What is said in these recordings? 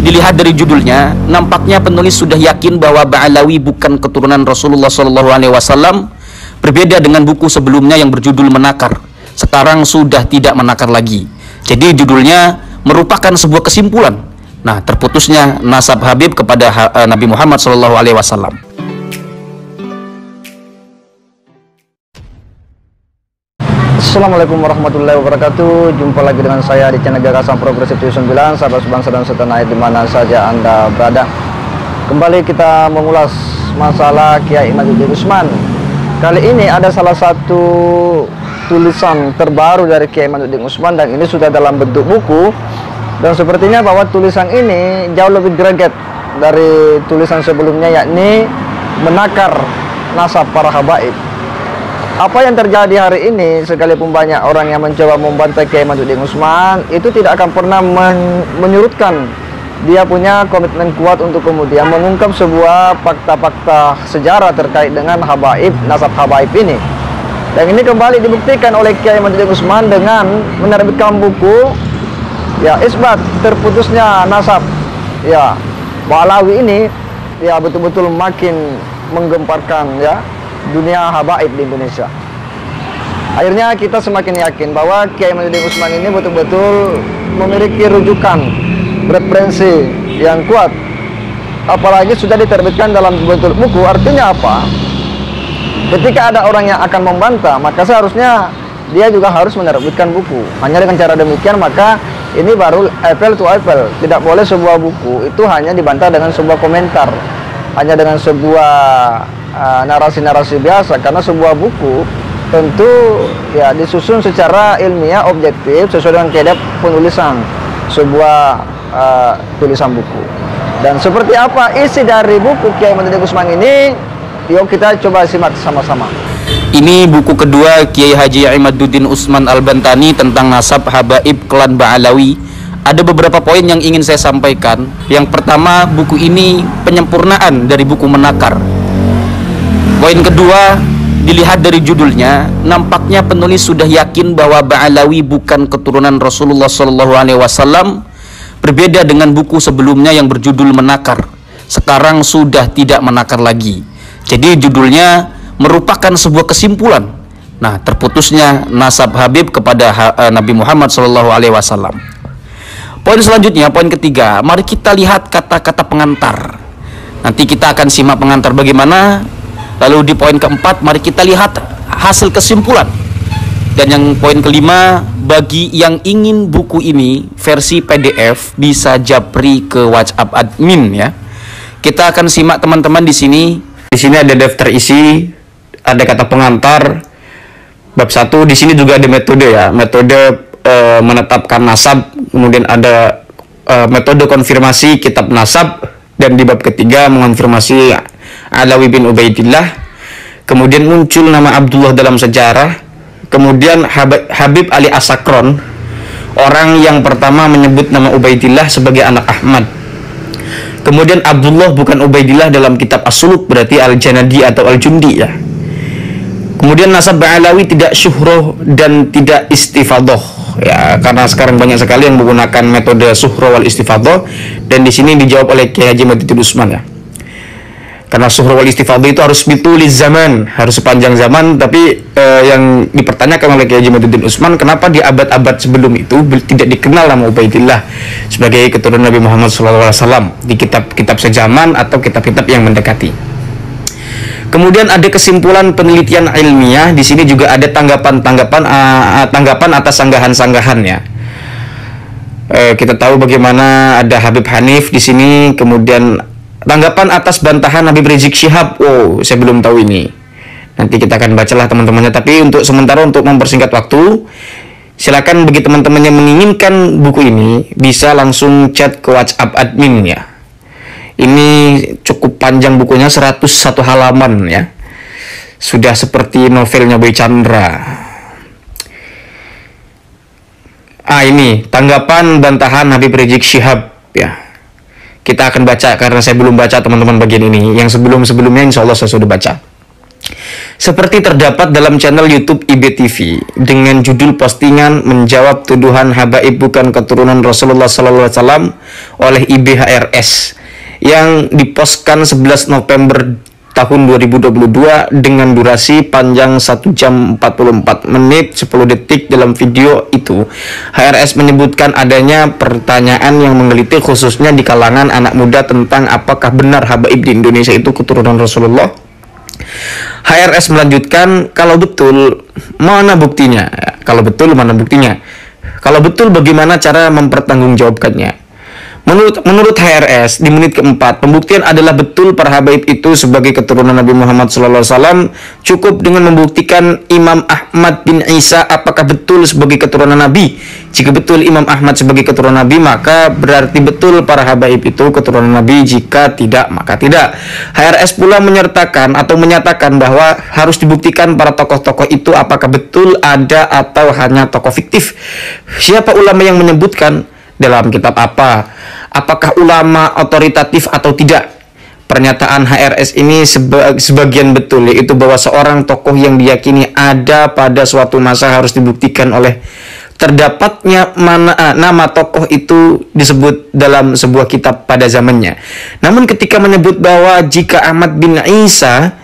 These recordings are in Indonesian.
dilihat dari judulnya, nampaknya penulis sudah yakin bahwa Ba'alawi bukan keturunan Rasulullah SAW. Berbeda dengan buku sebelumnya yang berjudul Menakar. Sekarang sudah tidak menakar lagi. Jadi judulnya merupakan sebuah kesimpulan. Nah, terputusnya nasab Habib kepada Nabi Muhammad SAW. Assalamualaikum warahmatullahi wabarakatuh. Jumpa lagi dengan saya di channel Gagasan Progresif 9, sahabat sebangsa dan setanah air dimana saja Anda berada. Kembali kita mengulas masalah Kiai Imaduddin Utsman. Kali ini ada salah satu tulisan terbaru dari Kiai Imaduddin Utsman, dan ini sudah dalam bentuk buku. Dan sepertinya bahwa tulisan ini jauh lebih greget dari tulisan sebelumnya, yakni Menakar Nasab Para Habaib. Apa yang terjadi hari ini, sekalipun banyak orang yang mencoba membantai Kiai Imaduddin Utsman, itu tidak akan pernah menyurutkan dia punya komitmen kuat untuk kemudian mengungkap sebuah fakta-fakta sejarah terkait dengan habaib, nasab habaib ini. Dan ini kembali dibuktikan oleh Kiai Imaduddin Utsman dengan menerbitkan buku ya isbat terputusnya nasab ya Ba'alawi ini, ya betul-betul makin menggemparkan ya dunia habaib di Indonesia. Akhirnya kita semakin yakin bahwa Kiai Imaduddin Utsman ini betul-betul memiliki rujukan, referensi yang kuat. Apalagi sudah diterbitkan dalam bentuk buku. Artinya apa? Ketika ada orang yang akan membantah, maka seharusnya dia juga harus menerbitkan buku. Hanya dengan cara demikian maka ini baru apple to apple. Tidak boleh sebuah buku itu hanya dibantah dengan sebuah komentar, hanya dengan sebuah narasi-narasi biasa, karena sebuah buku tentu ya disusun secara ilmiah, objektif, sesuai dengan kaidah penulisan sebuah tulisan buku. Dan seperti apa isi dari buku Kiai Imaduddin Utsman ini, yuk kita coba simak sama-sama. Ini buku kedua Kiai Haji Imaduddin Utsman Al-Bantani tentang nasab habaib klan Ba'alawi. Ada beberapa poin yang ingin saya sampaikan. Yang pertama, buku ini penyempurnaan dari buku Menakar. Poin kedua, dilihat dari judulnya, nampaknya penulis sudah yakin bahwa Ba'alawi bukan keturunan Rasulullah SAW. Berbeda dengan buku sebelumnya yang berjudul Menakar. Sekarang sudah tidak menakar lagi. Jadi judulnya merupakan sebuah kesimpulan. Nah, terputusnya nasab Habib kepada Nabi Muhammad SAW. Poin selanjutnya, poin ketiga, mari kita lihat kata-kata pengantar. Nanti kita akan simak pengantar bagaimana. Lalu di poin keempat, mari kita lihat hasil kesimpulan. Dan yang poin kelima, bagi yang ingin buku ini versi PDF bisa japri ke WhatsApp admin ya. Kita akan simak teman-teman di sini. Di sini ada daftar isi, ada kata pengantar. Bab 1 di sini juga ada metode ya, metode menetapkan nasab, kemudian ada metode konfirmasi kitab nasab, dan di bab ketiga mengonfirmasi Alawi bin Ubaidillah. Kemudian muncul nama Abdullah dalam sejarah. Kemudian Habib Ali As-Sakron, orang yang pertama menyebut nama Ubaidillah sebagai anak Ahmad. Kemudian Abdullah bukan Ubaidillah dalam kitab As-Suluk, berarti Al-Janadi atau Al-Jundi ya. Kemudian nasab Ba'alawi tidak syuhroh dan tidak istifadoh ya, karena sekarang banyak sekali yang menggunakan metode syuhroh wal istifadoh, dan di sini dijawab oleh Kiai Haji Imaduddin Utsman ya. Karena syuhroh wal istifadoh itu harus bituliz zaman, harus sepanjang zaman. Tapi yang dipertanyakan oleh Kiai Haji Imaduddin Utsman, kenapa di abad-abad sebelum itu tidak dikenal nama Ubaidillah sebagai keturunan Nabi Muhammad SAW di kitab-kitab sejaman atau kitab-kitab yang mendekati. Kemudian ada kesimpulan penelitian ilmiah. Di sini juga ada tanggapan atas sanggahan-sanggahan ya. Kita tahu bagaimana ada Habib Hanif di sini. Kemudian tanggapan atas bantahan Habib Rizik Syihab. Oh, saya belum tahu ini. Nanti kita akan bacalah teman-temannya. Tapi untuk sementara, untuk mempersingkat waktu, silakan bagi teman-teman yang menginginkan buku ini bisa langsung chat ke WhatsApp admin ya. Ini cukup panjang bukunya, 101 halaman ya. Sudah seperti novelnya Boy Chandra. Ini tanggapan bantahan Habib Rizik Syihab ya. Kita akan baca karena saya belum baca teman-teman bagian ini. Yang sebelum-sebelumnya insya Allah saya sudah baca. seperti terdapat dalam channel YouTube IBTV dengan judul postingan menjawab tuduhan habaib bukan keturunan Rasulullah SAW oleh IBHRS yang dipostkan 11 November tahun 2022 dengan durasi panjang 1 jam 44 menit 10 detik. Dalam video itu, HRS menyebutkan adanya pertanyaan yang menggelitik khususnya di kalangan anak muda tentang apakah benar habaib di Indonesia itu keturunan Rasulullah. HRS melanjutkan, kalau betul, mana buktinya? Kalau betul, mana buktinya? Kalau betul, bagaimana cara mempertanggungjawabkannya? Menurut HRS, di menit keempat, pembuktian adalah betul para habaib itu sebagai keturunan Nabi Muhammad SAW. Cukup dengan membuktikan Imam Ahmad bin Isa apakah betul sebagai keturunan Nabi. Jika betul Imam Ahmad sebagai keturunan Nabi, maka berarti betul para habaib itu keturunan Nabi. Jika tidak, maka tidak. HRS pula menyertakan atau menyatakan bahwa harus dibuktikan para tokoh-tokoh itu apakah betul ada atau hanya tokoh fiktif. Siapa ulama yang menyebutkan, dalam kitab apa, apakah ulama otoritatif atau tidak. Pernyataan HRS ini sebagian betul, yaitu bahwa seorang tokoh yang diyakini ada pada suatu masa harus dibuktikan oleh terdapatnya nama tokoh itu disebut dalam sebuah kitab pada zamannya. Namun ketika menyebut bahwa jika Ahmad bin Isa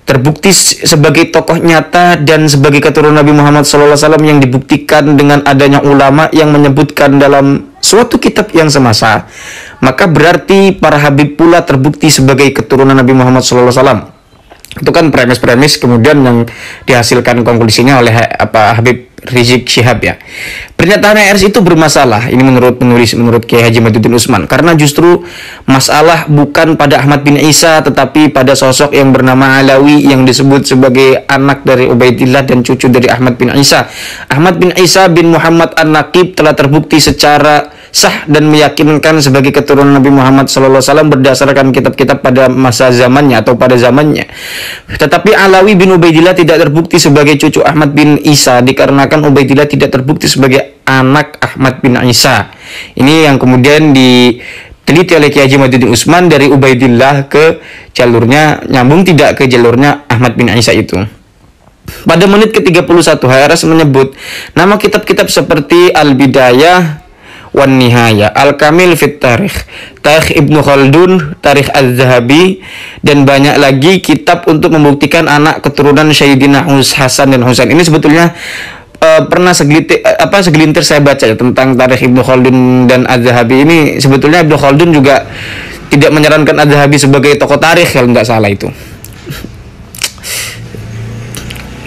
terbukti sebagai tokoh nyata dan sebagai keturunan Nabi Muhammad SAW yang dibuktikan dengan adanya ulama yang menyebutkan dalam suatu kitab yang semasa, maka berarti para habib pula terbukti sebagai keturunan Nabi Muhammad SAW. Itu kan premis-premis kemudian yang dihasilkan konklusinya oleh Habib Rizik Syihab ya. Pernyataan HRS itu bermasalah, ini menurut penulis, menurut Kiai Haji Imaduddin Usman, karena justru masalah bukan pada Ahmad bin Isa tetapi pada sosok yang bernama Alawi yang disebut sebagai anak dari Ubaidillah dan cucu dari Ahmad bin Isa. Ahmad bin Isa bin Muhammad An-Naqib telah terbukti secara sah dan meyakinkan sebagai keturunan Nabi Muhammad SAW berdasarkan kitab-kitab pada masa zamannya atau pada zamannya. Tetapi Alawi bin Ubaidillah tidak terbukti sebagai cucu Ahmad bin Isa dikarenakan Ubaidillah tidak terbukti sebagai anak Ahmad bin Isa. Ini yang kemudian diteliti oleh Kiai Haji Imaduddin Usman dari Ubaidillah ke jalurnya, nyambung tidak ke jalurnya Ahmad bin Isa itu. Pada menit ke-31 HRS menyebut nama kitab-kitab seperti Al-Bidayah wan Nihaya, Al-Kamil fit Tarikh, Tarikh Ibnu Khaldun, Tarikh Az-Zahabi, dan banyak lagi kitab untuk membuktikan anak keturunan Sayyidina Hasan dan Husain. Ini sebetulnya pernah segelintir saya baca ya, tentang Tarikh Ibnu Khaldun dan Az-Zahabi. Ini sebetulnya Ibnu Khaldun juga tidak menyarankan Az-Zahabi sebagai tokoh tarikh kalau nggak salah itu.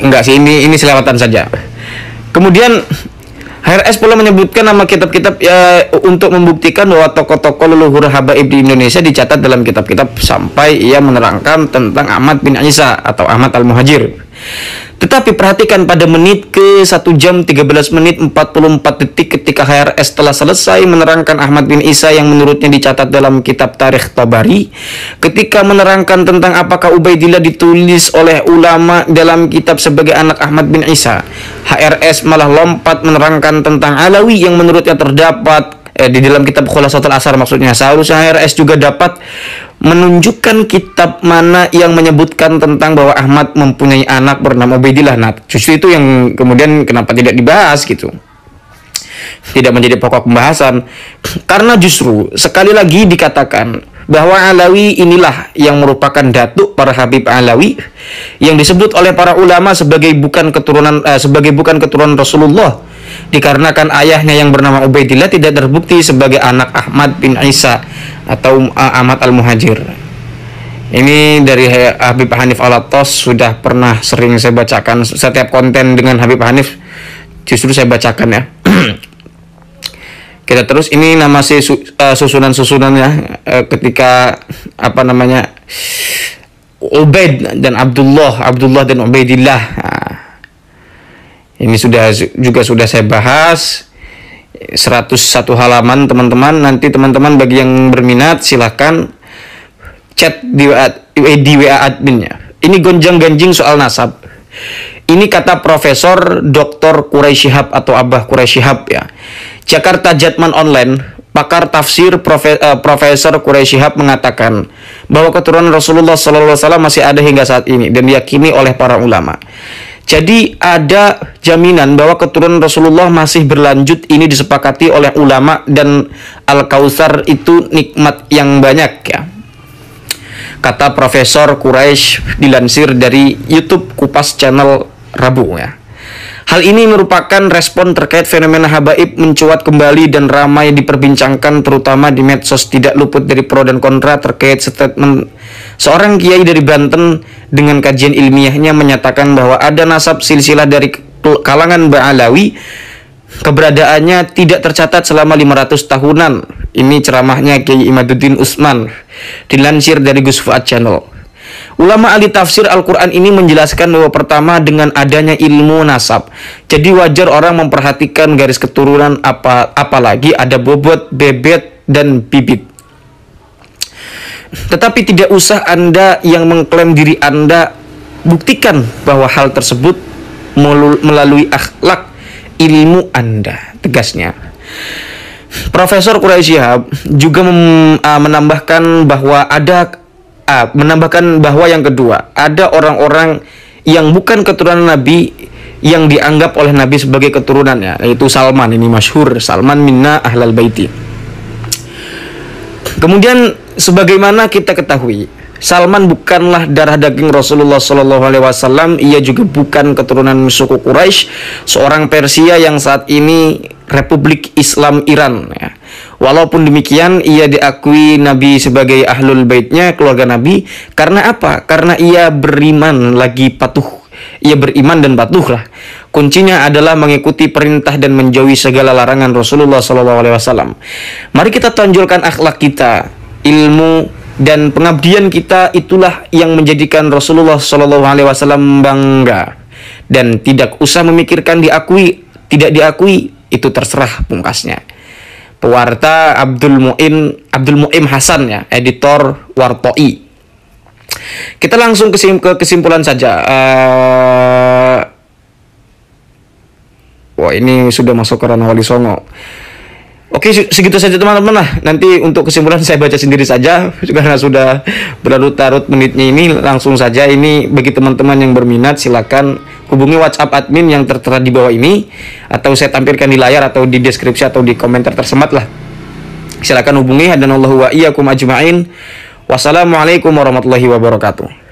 Enggak sih, ini selewatan saja. Kemudian HRS pula menyebutkan nama kitab-kitab ya, untuk membuktikan bahwa tokoh-tokoh leluhur habaib di Indonesia dicatat dalam kitab-kitab sampai ia menerangkan tentang Ahmad bin Isa atau Ahmad Al-Muhajir. Tetapi perhatikan pada menit ke 1 jam 13 menit 44 detik ketika HRS telah selesai menerangkan Ahmad bin Isa yang menurutnya dicatat dalam kitab Tarikh Tabari, ketika menerangkan tentang apakah Ubaidillah ditulis oleh ulama dalam kitab sebagai anak Ahmad bin Isa, HRS malah lompat menerangkan tentang Alawi yang menurutnya terdapat di dalam kitab Khulasatul Asar maksudnya. Seharusnya HRS juga dapat menunjukkan kitab mana yang menyebutkan tentang bahwa Ahmad mempunyai anak bernama Ubaidillah. Nah, justru itu yang kemudian kenapa tidak dibahas gitu, tidak menjadi pokok pembahasan, karena justru sekali lagi dikatakan bahwa Alawi inilah yang merupakan datuk para Habib Alawi yang disebut oleh para ulama sebagai bukan keturunan Rasulullah, dikarenakan ayahnya yang bernama Ubaidillah tidak terbukti sebagai anak Ahmad bin Isa atau Ahmad Al-Muhajir. Ini dari Habib Hanif Alatos, sudah pernah sering saya bacakan. Setiap konten dengan Habib Hanif justru saya bacakan ya. Kita terus, ini nama susunan-susunannya ketika Ubaid dan Abdullah dan Ubaidillah. Ini sudah saya bahas 101 halaman teman-teman. Nanti teman-teman bagi yang berminat silahkan chat di WA adminnya. Ini gonjang-ganjing soal nasab. Ini kata Profesor Dr. Quraish Shihab atau Abah Quraish Shihab ya. Jakarta Jatman Online pakar tafsir Profesor Quraisy Shihab mengatakan bahwa keturunan Rasulullah SAW masih ada hingga saat ini dan diyakini oleh para ulama. Jadi ada jaminan bahwa keturunan Rasulullah masih berlanjut, ini disepakati oleh ulama, dan Al-Kautsar itu nikmat yang banyak ya. Kata Profesor Quraisy dilansir dari YouTube Kupas Channel Rabu ya. Hal ini merupakan respon terkait fenomena habaib mencuat kembali dan ramai diperbincangkan terutama di medsos. Tidak luput dari pro dan kontra terkait statement seorang kiai dari Banten dengan kajian ilmiahnya menyatakan bahwa ada nasab silsilah dari kalangan Ba'alawi, keberadaannya tidak tercatat selama 500 tahunan. Ini ceramahnya Kiai Imaduddin Usman dilansir dari Gus Fuad Channel. Ulama ahli tafsir Al-Quran ini menjelaskan bahwa pertama dengan adanya ilmu nasab, jadi wajar orang memperhatikan garis keturunan, apalagi ada bobot, bebet, dan bibit. Tetapi tidak usah Anda yang mengklaim diri Anda buktikan bahwa hal tersebut melalui akhlak ilmu Anda, tegasnya. Profesor Quraisy Shihab juga menambahkan bahwa yang kedua, ada orang-orang yang bukan keturunan Nabi yang dianggap oleh Nabi sebagai keturunannya, yaitu Salman. Ini masyhur, Salman minna ahlal baiti. Kemudian sebagaimana kita ketahui, Salman bukanlah darah daging Rasulullah SAW. Ia juga bukan keturunan suku Quraisy, seorang Persia yang saat ini Republik Islam Iran ya. Walaupun demikian, ia diakui Nabi sebagai ahlul baitnya, keluarga Nabi. Karena apa? Karena ia beriman lagi patuh. Ia beriman dan patuh lah. Kuncinya adalah mengikuti perintah dan menjauhi segala larangan Rasulullah SAW. Mari kita tonjolkan akhlak kita, ilmu dan pengabdian kita, itulah yang menjadikan Rasulullah SAW bangga. Dan tidak usah memikirkan diakui, tidak diakui, itu terserah pungkasnya. Pewarta Abdul Mu'im Hasan ya, editor Wartoi. Kita langsung ke kesimpulan saja. Wah, ini sudah masuk ke ranah Wali Songo. Oke, segitu saja teman-teman lah. Nanti untuk kesimpulan saya baca sendiri saja karena sudah berlarut-larut menitnya ini. Langsung saja, ini bagi teman-teman yang berminat silakan hubungi WhatsApp admin yang tertera di bawah ini, atau saya tampilkan di layar atau di deskripsi atau di komentar tersemat lah. Silakan hubungi. Hadanallahu wa iyyakum ajma'in. Wassalamualaikum warahmatullahi wabarakatuh.